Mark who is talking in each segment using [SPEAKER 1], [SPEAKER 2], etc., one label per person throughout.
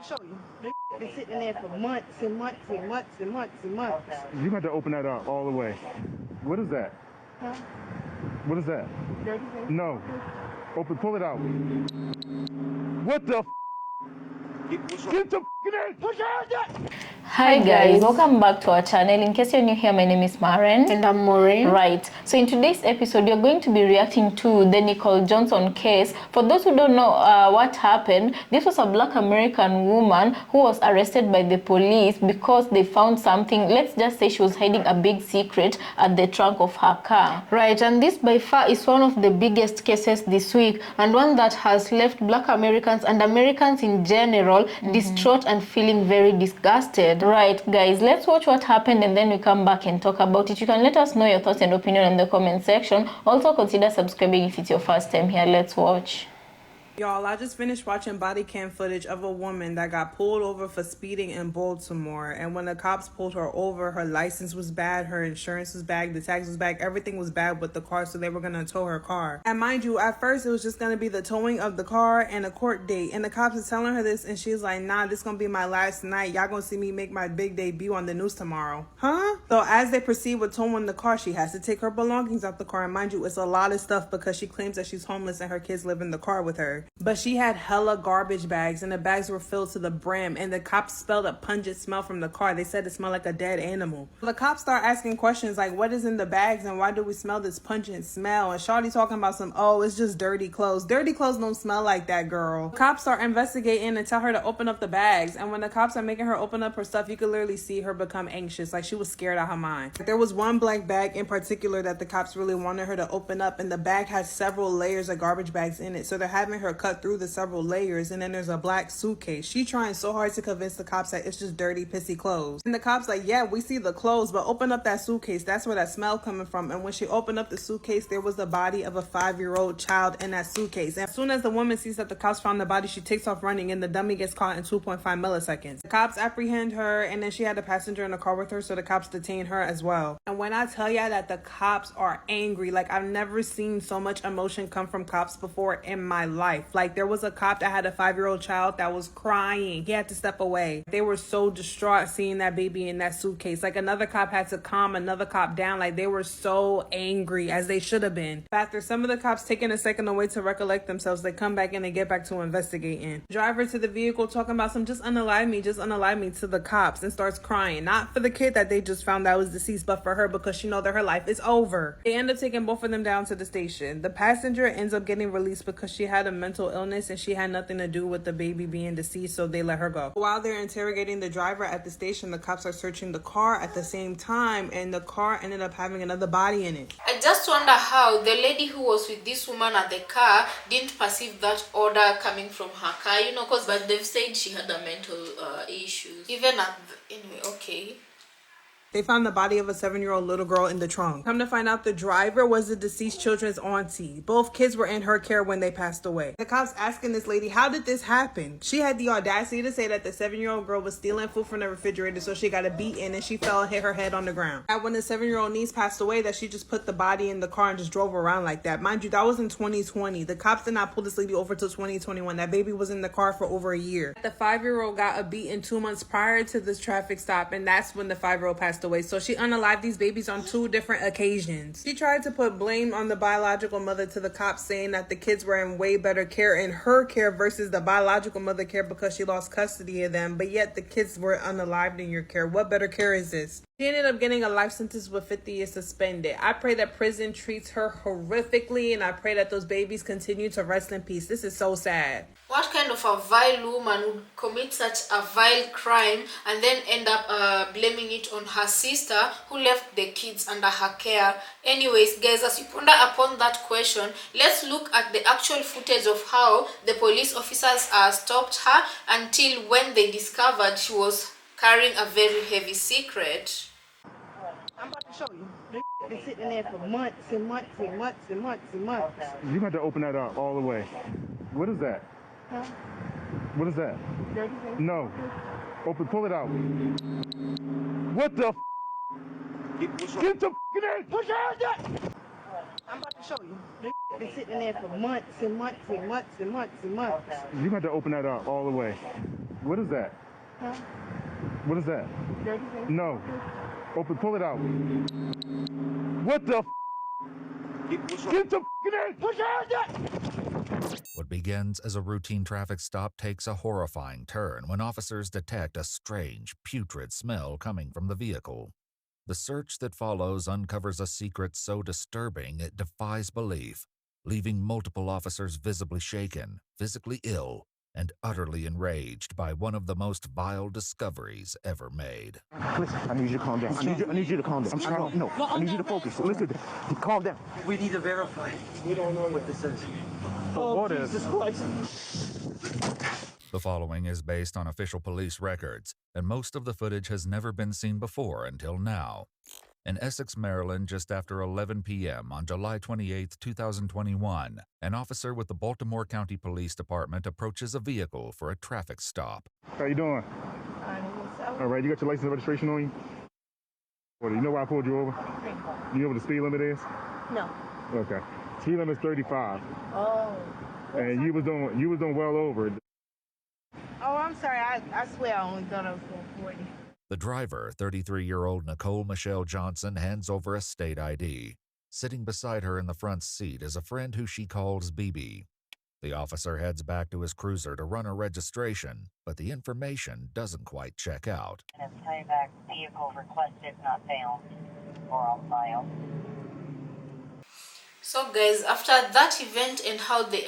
[SPEAKER 1] show you. They've been sitting there for months and months and months and months and months.
[SPEAKER 2] You got to open that up all the way. What is that?
[SPEAKER 1] Huh?
[SPEAKER 2] What is that?
[SPEAKER 1] Dirty thing?
[SPEAKER 2] No. Open, pull it out. What the f? Get the f in! Push your hands up!
[SPEAKER 3] Hi guys, welcome back to our channel. In case you're new here, my name is Maren.
[SPEAKER 4] And I'm Maureen.
[SPEAKER 3] Right, so in today's episode, you're going to be reacting to the Nicole Johnson case. For those who don't know what happened, this was a Black American woman who was arrested by the police because they found something. Let's just say she was hiding a big secret at the trunk of her car.
[SPEAKER 4] Right, and this by far is one of the biggest cases this week, and one that has left Black Americans and Americans in general distraught and feeling very disgusted.
[SPEAKER 3] Right, guys, let's watch what happened and then we come back and talk about it. You can let us know your thoughts and opinion in the comment section. Also consider subscribing if it's your first time here. Let's watch.
[SPEAKER 5] Y'all, I just finished watching body cam footage of a woman that got pulled over for speeding in Baltimore. And when the cops pulled her over, her license was bad, her insurance was bad, the tax was bad, everything was bad with the car, so they were going to tow her car. And mind you, at first it was just going to be the towing of the car and a court date. And the cops is telling her this, and she's like, nah, this going to be my last night. Y'all going to see me make my big debut on the news tomorrow. Huh? So as they proceed with towing the car, she has to take her belongings out the car. And mind you, it's a lot of stuff because she claims that she's homeless and her kids live in the car with her. But she had hella garbage bags, and the bags were filled to the brim, and the cops smelled a pungent smell from the car. They said it smelled like a dead animal. The cops start asking questions like, what is in the bags and why do we smell this pungent smell? And Shawty talking about some, oh, it's just dirty clothes. Dirty clothes don't smell like that, girl. The cops start investigating and tell her to open up the bags, and when the cops are making her open up her stuff, you could literally see her become anxious, like she was scared out of her mind. There was one black bag in particular that the cops really wanted her to open up, and the bag has several layers of garbage bags in it, so they're having her cut through the several layers, and then there's a black suitcase. She trying so hard to convince the cops that it's just dirty, pissy clothes. And the cops like, yeah, we see the clothes, but open up that suitcase. That's where that smell coming from. And when she opened up the suitcase, there was the body of a 5-year-old child in that suitcase. And as soon as the woman sees that the cops found the body, she takes off running, and the dummy gets caught in 2.5 milliseconds. The cops apprehend her, and then she had a passenger in the car with her, so the cops detain her as well. And when I tell y'all that the cops are angry, like I've never seen so much emotion come from cops before in my life. Like there was a cop that had a 5-year-old child that was crying. He had to step away. They were so distraught seeing that baby in that suitcase. Like another cop had to calm another cop down. Like they were so angry, as they should have been. But after some of the cops taking a second away to recollect themselves, they come back and they get back to investigating. Driver to the vehicle talking about some just unalive me to the cops, and starts crying. Not for the kid that they just found that was deceased, but for her, because she know that her life is over. They end up taking both of them down to the station. The passenger ends up getting released because she had a mental illness and she had nothing to do with the baby being deceased, so they let her go. While they're interrogating the driver at the station, the cops are searching the car at the same time, and the car ended up having another body in it.
[SPEAKER 4] I just wonder how the lady who was with this woman at the car didn't perceive that order coming from her car, you know, because but they've said she had a mental issues. Even at the, anyway, okay.
[SPEAKER 5] They found the body of a 7-year-old little girl in the trunk. Come to find out, the driver was the deceased children's auntie. Both kids were in her care when they passed away. The cops asking this lady, how did this happen? She had the audacity to say that the 7-year-old girl was stealing food from the refrigerator, so she got a beating and she fell and hit her head on the ground. And when the 7-year-old niece passed away, that she just put the body in the car and just drove around like that. Mind you, that was in 2020. The cops did not pull this lady over till 2021. That baby was in the car for over a year. The 5-year-old got a beating 2 months prior to this traffic stop, and that's when the 5-year-old passed away. So she unalived these babies on 2 different occasions. She tried to put blame on the biological mother to the cops, saying that the kids were in way better care in her care versus the biological mother care because she lost custody of them, but yet the kids were unalived in your care. What better care is this? She ended up getting a life sentence with 50 years suspended. I pray that prison treats her horrifically, and I pray that those babies continue to rest in peace. This is so sad.
[SPEAKER 4] What kind of a vile woman would commit such a vile crime and then end up blaming it on her sister who left the kids under her care? Anyways, guys, as you ponder upon that question, let's look at the actual footage of how the police officers stopped her until when they discovered she was carrying a very heavy secret.
[SPEAKER 1] I'm about to show you. They've been sitting there for months and months and months and months and months.
[SPEAKER 2] You got to open that up all the way. What is that?
[SPEAKER 1] Huh?
[SPEAKER 2] What is that?
[SPEAKER 1] Dirty thing?
[SPEAKER 2] No. Open, pull it out. What the f? Get the f in! Push your hands up!
[SPEAKER 1] I'm about to show you. They've Been sitting in there for months and months and months and months and months.
[SPEAKER 2] You got to open that up all the way. What is that?
[SPEAKER 1] Huh?
[SPEAKER 2] What is that?
[SPEAKER 1] Dirty thing?
[SPEAKER 2] No. Open, pull it out. What the f? Get the f***ing in! Push your hands up!
[SPEAKER 6] What begins as a routine traffic stop takes a horrifying turn when officers detect a strange, putrid smell coming from the vehicle. The search that follows uncovers a secret so disturbing it defies belief, leaving multiple officers visibly shaken, physically ill, and utterly enraged by one of the most vile discoveries ever made.
[SPEAKER 2] Listen, I need you to calm down. I need you to calm down. I need you to focus. Listen, calm down.
[SPEAKER 7] We need to verify. We don't know what this is.
[SPEAKER 2] What is?
[SPEAKER 7] Jesus Christ.
[SPEAKER 6] The following is based on official police records, and most of the footage has never been seen before until now. In Essex, Maryland, just after 11 p.m. on July 28, 2021, an officer with the Baltimore County Police Department approaches a vehicle for a traffic stop.
[SPEAKER 2] How you doing? All right, you got your license and registration on you? What, you know why I pulled you over? You know what the speed limit is?
[SPEAKER 1] No.
[SPEAKER 2] Okay. Speed limit is 35.
[SPEAKER 1] Oh.
[SPEAKER 2] And you was doing well over it.
[SPEAKER 1] Oh, I'm sorry. I swear I only thought I was going 40.
[SPEAKER 6] The driver, 33-year-old Nicole Michelle Johnson, hands over a state ID. Sitting beside her in the front seat is a friend who she calls BB. The officer heads back to his cruiser to run a registration, but the information doesn't quite check out.
[SPEAKER 8] Playback vehicle requested, not found, or on file.
[SPEAKER 4] So guys, after that event and how the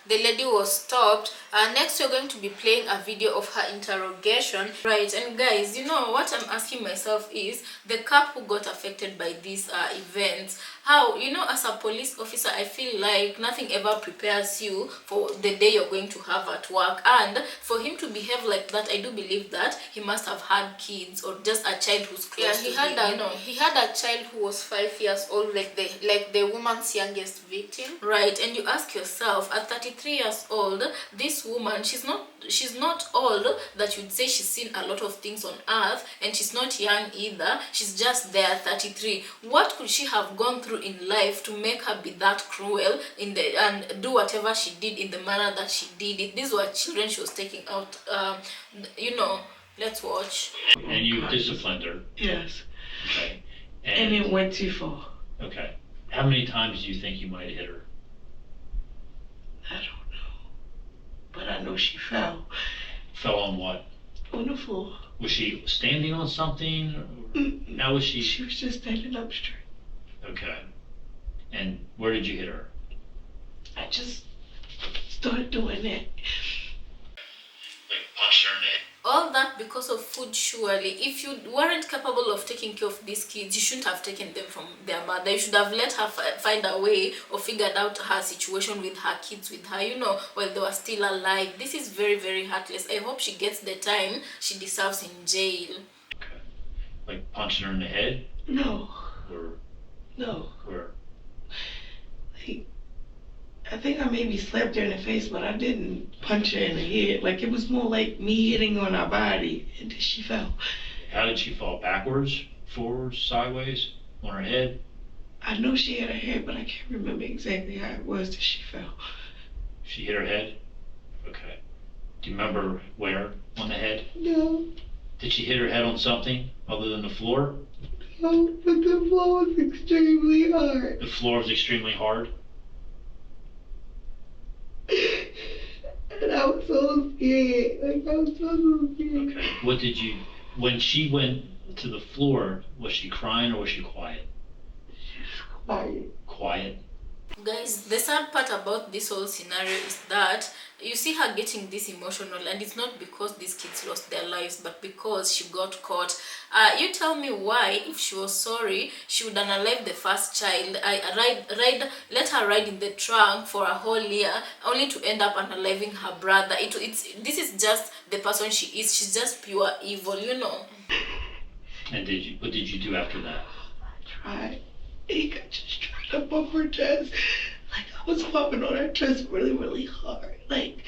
[SPEAKER 4] lady was stopped, next we're going to be playing a video of her interrogation, right? And guys, you know what I'm asking myself is the cop who got affected by these events, how, you know, as a police officer, I feel like nothing ever prepares you for the day you're going to have at work. And for him to behave like that, I do believe that he must have had kids or just a child who's close to him. He had a child who was 5 years old, like the woman's youngest victim, right? And you ask yourself, at 33 years old, this woman, she's not old that you'd say she's seen a lot of things on earth, and she's not young either. She's just there, 33. What could she have gone through in life to make her be that cruel and do whatever she did in the manner that she did it? These were children she was taking out. You know, let's watch.
[SPEAKER 9] And you disciplined her?
[SPEAKER 10] Yes.
[SPEAKER 9] Okay.
[SPEAKER 10] And it went too far.
[SPEAKER 9] Okay. How many times do you think you might have hit her?
[SPEAKER 10] I don't know. But I know she fell.
[SPEAKER 9] Fell on what?
[SPEAKER 10] On the floor.
[SPEAKER 9] Was she standing on something? How was she?
[SPEAKER 10] She was just standing up straight.
[SPEAKER 9] Okay. And where did you hit her?
[SPEAKER 10] I just started doing that.
[SPEAKER 9] Like punched her in the head?
[SPEAKER 4] All that because of food, surely. If you weren't capable of taking care of these kids, you shouldn't have taken them from their mother. You should have let her find a way or figured out her situation with her kids, with her, you know, while they were still alive. This is very, very heartless. I hope she gets the time she deserves in jail.
[SPEAKER 9] Okay. Like punching her in the head?
[SPEAKER 10] No.
[SPEAKER 9] Or?
[SPEAKER 10] No.
[SPEAKER 9] Where?
[SPEAKER 10] Like, I think I maybe slapped her in the face, but I didn't punch her in the head. Like, it was more like me hitting on her body, and then she fell.
[SPEAKER 9] How did she fall? Backwards? Forwards? Sideways? On her head?
[SPEAKER 10] I know she had her head, but I can't remember exactly how it was that she fell.
[SPEAKER 9] She hit her head? Okay. Do you remember where on the head?
[SPEAKER 10] No.
[SPEAKER 9] Did she hit her head on something other than the floor?
[SPEAKER 10] No, but the floor was extremely hard.
[SPEAKER 9] The floor was extremely hard?
[SPEAKER 10] And I was so scared. Like, I was so scared.
[SPEAKER 9] Okay. What did you, when she went to the floor, was she crying or was she quiet?
[SPEAKER 10] She was quiet.
[SPEAKER 9] Quiet?
[SPEAKER 4] Guys, the sad part about this whole scenario is that you see her getting this emotional, and it's not because these kids lost their lives, but because she got caught. You tell me why, if she was sorry, she would unalive the first child, let her ride in the trunk for a whole year, only to end up unaliving her brother. This is just the person she is. She's just pure evil, you know.
[SPEAKER 9] And what did you do after that?
[SPEAKER 10] I tried. I just tried to bump her chest. Like, I was bumping on her chest really, really hard. Like,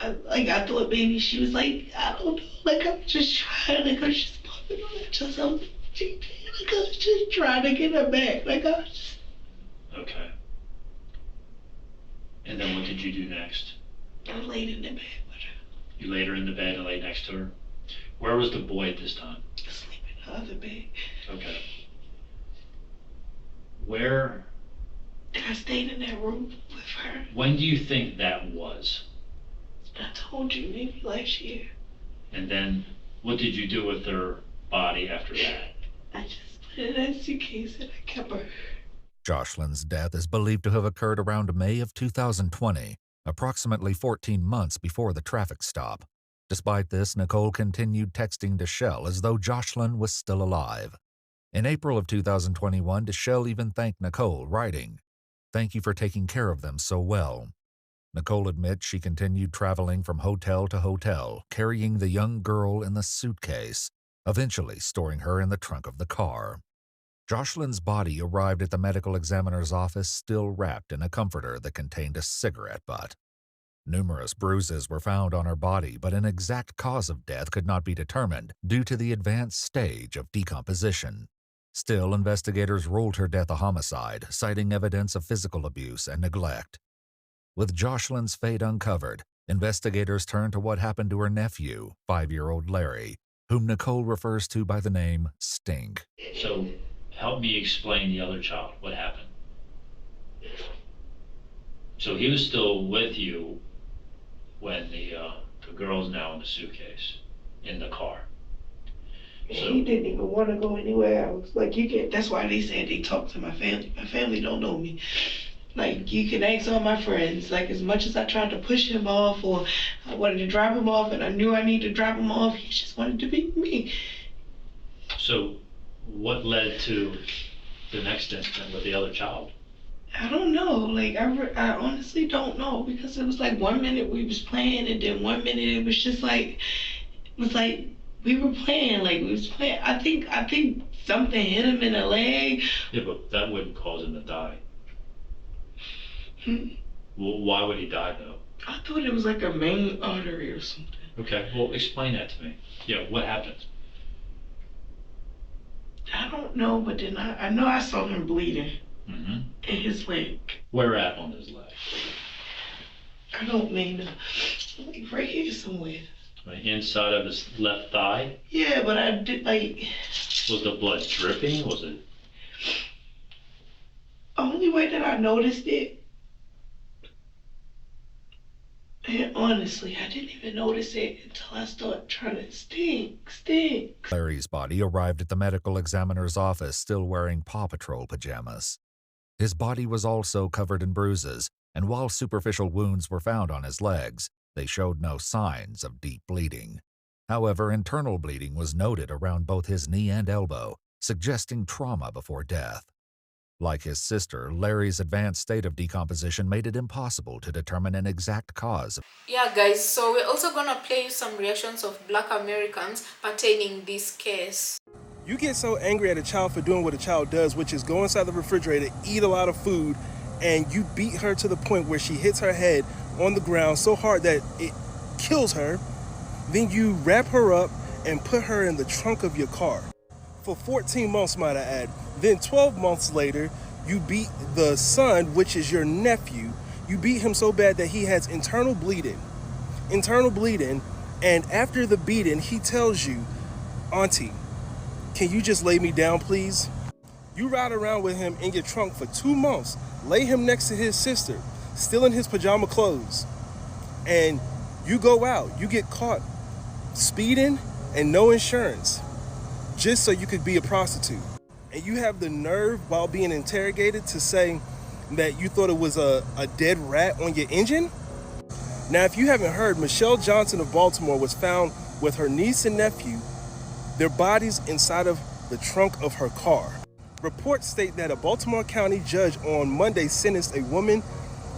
[SPEAKER 10] I told baby, she was like, I don't know. Like, I was just trying. Like, I was just bumping on her chest. I was just trying to get her back. Like, I was just...
[SPEAKER 9] Okay. And then what did you do next?
[SPEAKER 10] I laid in the bed with her.
[SPEAKER 9] You laid her in the bed and laid next to her? Where was the boy at this time?
[SPEAKER 10] Asleep in the other bed.
[SPEAKER 9] Okay. Where?
[SPEAKER 10] I stayed in that room with her.
[SPEAKER 9] When do you think that was?
[SPEAKER 10] I told you, maybe last year.
[SPEAKER 9] And then what did you do with her body after that?
[SPEAKER 10] I just put it in that suitcase and I kept her.
[SPEAKER 6] Jocelyn's death is believed to have occurred around May of 2020, approximately 14 months before the traffic stop. Despite this, Nicole continued texting Deschelle as though Jocelyn was still alive. In April of 2021, Deschelle even thanked Nicole, writing, "Thank you for taking care of them so well." Nicole admits she continued traveling from hotel to hotel, carrying the young girl in the suitcase, eventually storing her in the trunk of the car. Jocelyn's body arrived at the medical examiner's office still wrapped in a comforter that contained a cigarette butt. Numerous bruises were found on her body, but an exact cause of death could not be determined due to the advanced stage of decomposition. Still, investigators ruled her death a homicide, citing evidence of physical abuse and neglect. With Jocelyn's fate uncovered, investigators turned to what happened to her nephew, 5-year-old Larry, whom Nicole refers to by the name Stink.
[SPEAKER 9] So, help me explain the other child. What happened? So he was still with you when the girl's now in the suitcase, in the car. So,
[SPEAKER 10] he didn't even want to go anywhere else. Like, that's why they said they talk to my family. My family don't know me. Like, you can ask all my friends. Like, as much as I tried to push him off or I wanted to drop him off and I knew I needed to drop him off, he just wanted to be with me.
[SPEAKER 9] So what led to the next incident with the other child?
[SPEAKER 10] I don't know. Like, I honestly don't know, because it was like 1 minute we was playing and then 1 minute it was just like, we were playing, like we was playing. I think something hit him in the leg.
[SPEAKER 9] Yeah, but that wouldn't cause him to die.
[SPEAKER 10] Hmm.
[SPEAKER 9] Well, why would he die though?
[SPEAKER 10] I thought it was like a main artery or something.
[SPEAKER 9] Okay, well explain that to me. Yeah, what happened?
[SPEAKER 10] I don't know, but then I know I saw him bleeding
[SPEAKER 9] Mm-hmm.
[SPEAKER 10] in his leg.
[SPEAKER 9] Where at on his leg?
[SPEAKER 10] I don't mean like right here somewhere.
[SPEAKER 9] Right inside of his left thigh?
[SPEAKER 10] Yeah, but I did like.
[SPEAKER 9] Was the blood dripping? Was it?
[SPEAKER 10] Only way that I noticed it. And honestly, I didn't even notice it until I started trying to stink.
[SPEAKER 6] Larry's body arrived at the medical examiner's office still wearing Paw Patrol pajamas. His body was also covered in bruises, and while superficial wounds were found on his legs, they showed no signs of deep bleeding. However, internal bleeding was noted around both his knee and elbow, suggesting trauma before death. Like his sister, Larry's advanced state of decomposition made it impossible to determine an exact cause.
[SPEAKER 4] Yeah guys, so we're also gonna play you some reactions of Black Americans pertaining this case.
[SPEAKER 11] You get so angry at a child for doing what a child does, which is go inside the refrigerator, eat a lot of food, and you beat her to the point where she hits her head on the ground so hard that it kills her. Then you wrap her up and put her in the trunk of your car. For 14 months, might I add. Then 12 months later, you beat the son, which is your nephew. You beat him so bad that he has internal bleeding. And after the beating, he tells you, "Auntie, can you just lay me down, please?" You ride around with him in your trunk for 2 months, lay him next to his sister, still in his pajama clothes. And you go out, you get caught speeding and no insurance, just so you could be a prostitute. And you have the nerve while being interrogated to say that you thought it was a dead rat on your engine? Now, if you haven't heard, Michelle Johnson of Baltimore was found with her niece and nephew, their bodies inside of the trunk of her car. Reports state that a Baltimore County judge on Monday sentenced a woman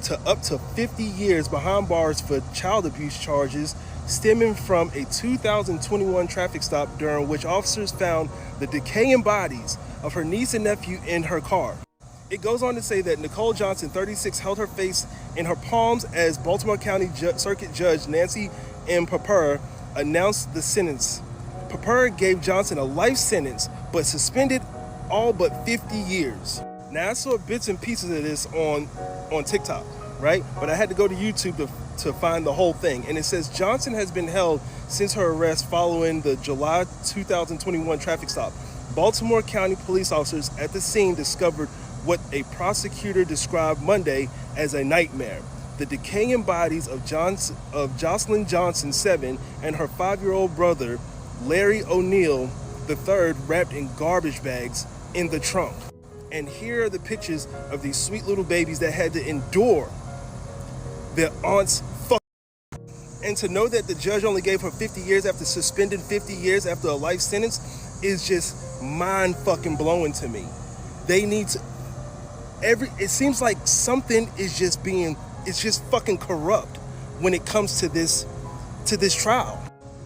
[SPEAKER 11] to up to 50 years behind bars for child abuse charges stemming from a 2021 traffic stop during which officers found the decaying bodies of her niece and nephew in her car. It goes on to say that Nicole Johnson, 36, held her face in her palms as Baltimore County Circuit Judge Nancy M. Papur announced the sentence. Papur gave Johnson a life sentence, but suspended all but 50 years. Now, I saw bits and pieces of this on TikTok. right? But I had to go to YouTube to find the whole thing. And it says Johnson has been held since her arrest following the July 2021 traffic stop. Baltimore County police officers at the scene discovered what a prosecutor described Monday as a nightmare. The decaying bodies of Jocelyn Johnson, 7, and her 5-year-old brother, Larry O'Neill III, wrapped in garbage bags in the trunk. And here are the pictures of these sweet little babies that had to endure their aunt's and to know that the judge only gave her 50 years after suspending 50 years after a life sentence is just mind fucking blowing to me. They need to it seems like something is just fucking corrupt when it comes to this trial.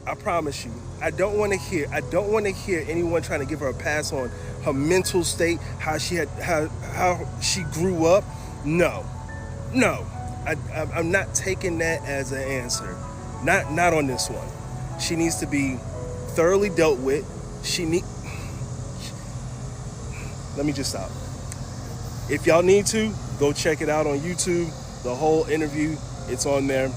[SPEAKER 11] I promise you, I don't want to hear anyone trying to give her a pass on her mental state, how she grew up. No, I'm not taking that as an answer. Not on this one. She needs to be thoroughly dealt with. Let me just stop. If y'all need to, go check it out on YouTube. The whole interview, it's on there.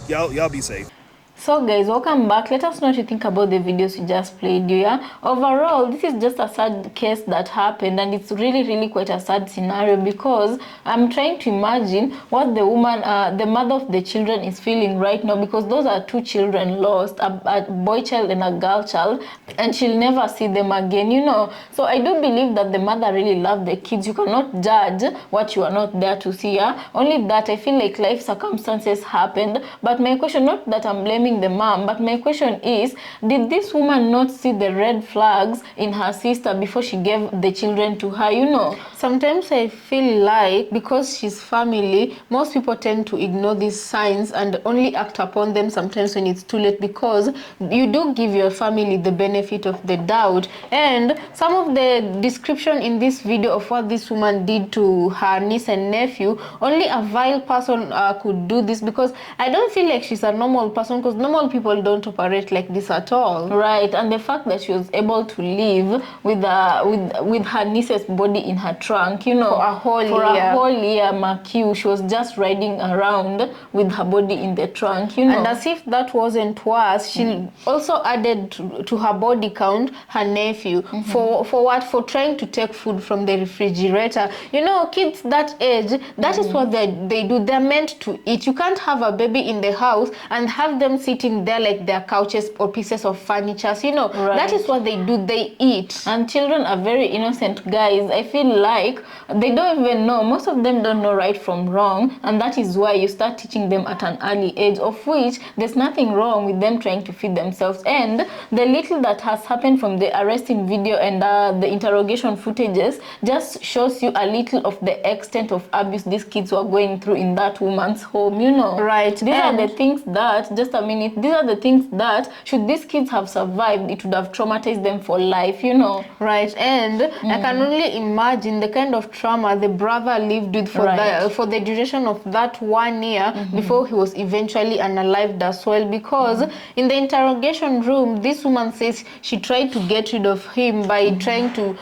[SPEAKER 11] Y'all be safe.
[SPEAKER 3] So guys, welcome back. Let us know what you think about the videos we just played you. Yeah? Overall, this is just a sad case that happened, and it's really quite a sad scenario, because I'm trying to imagine what the woman, the mother of the children, is feeling right now, because those are 2 children lost, a boy child and a girl child, and she'll never see them again, you know. So I do believe that the mother really loved the kids. You cannot judge what you are not there to see. Yeah? Only that I feel like life circumstances happened, but my question, not that I'm blaming the mom, but my question is, did this woman not see the red flags in her sister before she gave the children to her? You know, sometimes I feel like because she's family, most people tend to ignore these signs and only act upon them sometimes when it's too late, because you do give your family the benefit of the doubt. And some of the description in this video of what this woman did to her niece and nephew, only a vile person could do this, because I don't feel like she's a normal person, because normal people don't operate like this at all, right? And the fact that she was able to live with her niece's body in her trunk, you know, for a whole year, Mark, she was just riding around with her body in the trunk, you know. And as if that wasn't worse, she also added to her body count her nephew. For what? For trying to take food from the refrigerator. You know, kids that age, that is what they do. They're meant to eat. You can't have a baby in the house and have them sitting there like their couches or pieces of furniture. You know, that is what they do. They eat. And children are very innocent, guys. I feel like they don't even know. Most of them don't know right from wrong, and that is why you start teaching them at an early age, of which there's nothing wrong with them trying to feed themselves. And the little that has happened from the arresting video and the interrogation footages just shows you a little of the extent of abuse these kids were going through in that woman's home, you know. Right. These are the things that, just a minute, these are the things that, should these kids have survived, it would have traumatized them for life, you know. Right. And I can only imagine the kind of trauma the brother lived with for the duration of that 1 year before he was eventually unalived as well, because in the interrogation room, this woman says she tried to get rid of him by trying to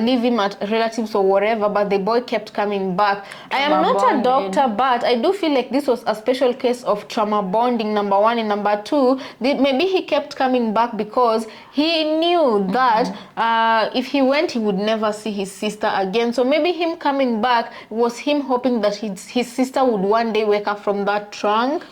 [SPEAKER 3] leave him at relatives or whatever, but the boy kept coming back. I am not a doctor, but I do feel like this was a special case of trauma bonding, number one, and number two, maybe he kept coming back because he knew that if he went, he would never see his sister again. So maybe him coming back was him hoping that his sister would one day wake up from that trunk.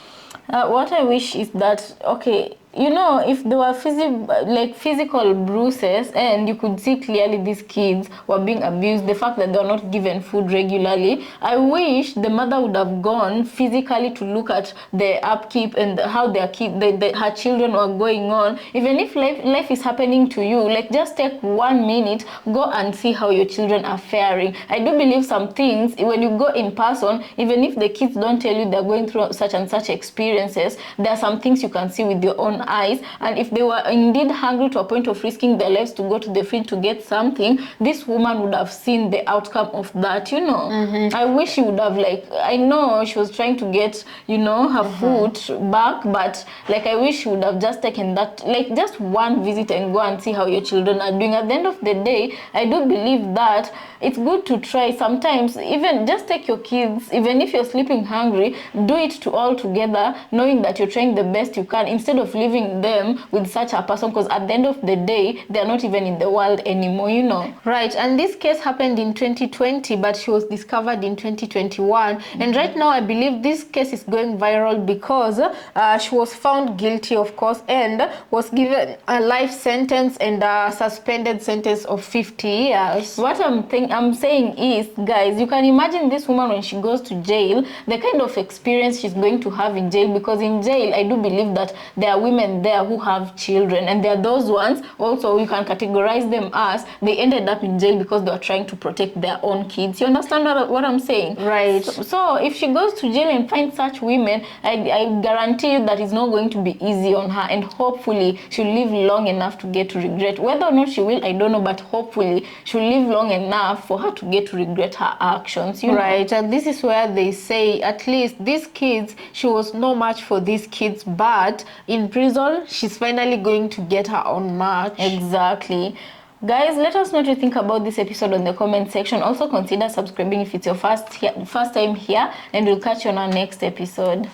[SPEAKER 3] What I wish is that, okay, you know, if there were physical bruises and you could see clearly these kids were being abused, the fact that they were not given food regularly, I wish the mother would have gone physically to look at the upkeep and how their her children were going on. Even if life is happening to you, like, just take 1 minute, go and see how your children are faring. I do believe some things, when you go in person, even if the kids don't tell you they're going through such and such experiences, there are some things you can see with your own eyes, and if they were indeed hungry to a point of risking their lives to go to the field to get something, this woman would have seen the outcome of that, you know. I wish she would have, like, I know she was trying to get, you know, her food back, but like I wish she would have just taken that, like, just one visit and go and see how your children are doing. At the end of the day, I do believe that it's good to try sometimes, even just take your kids, even if you're sleeping hungry, do it to all together, knowing that you're trying the best you can, instead of leaving them with such a person, because at the end of the day, they're not even in the world anymore, you know. Right, and this case happened in 2020, but she was discovered in 2021, and right now I believe this case is going viral because she was found guilty, of course, and was given a life sentence and a suspended sentence of 50 years. What I'm saying is, guys, you can imagine this woman when she goes to jail, the kind of experience she's going to have in jail, because in jail, I do believe that there are women there who have children, and there are those ones also, you can categorize them as they ended up in jail because they were trying to protect their own kids. You understand what I'm saying? Right. So if she goes to jail and finds such women, I guarantee you that it's not going to be easy on her, and hopefully she'll live long enough to get to regret. Whether or not she will, I don't know, but hopefully she'll live long enough for her to get to regret her actions, you know? Right, and this is where they say, at least these kids, she was no match for these kids, but in prison, she's finally going to get her own match. Exactly. Guys, let us know what you think about this episode on the comment section. Also consider subscribing if it's your first time here, and we'll catch you on our next episode.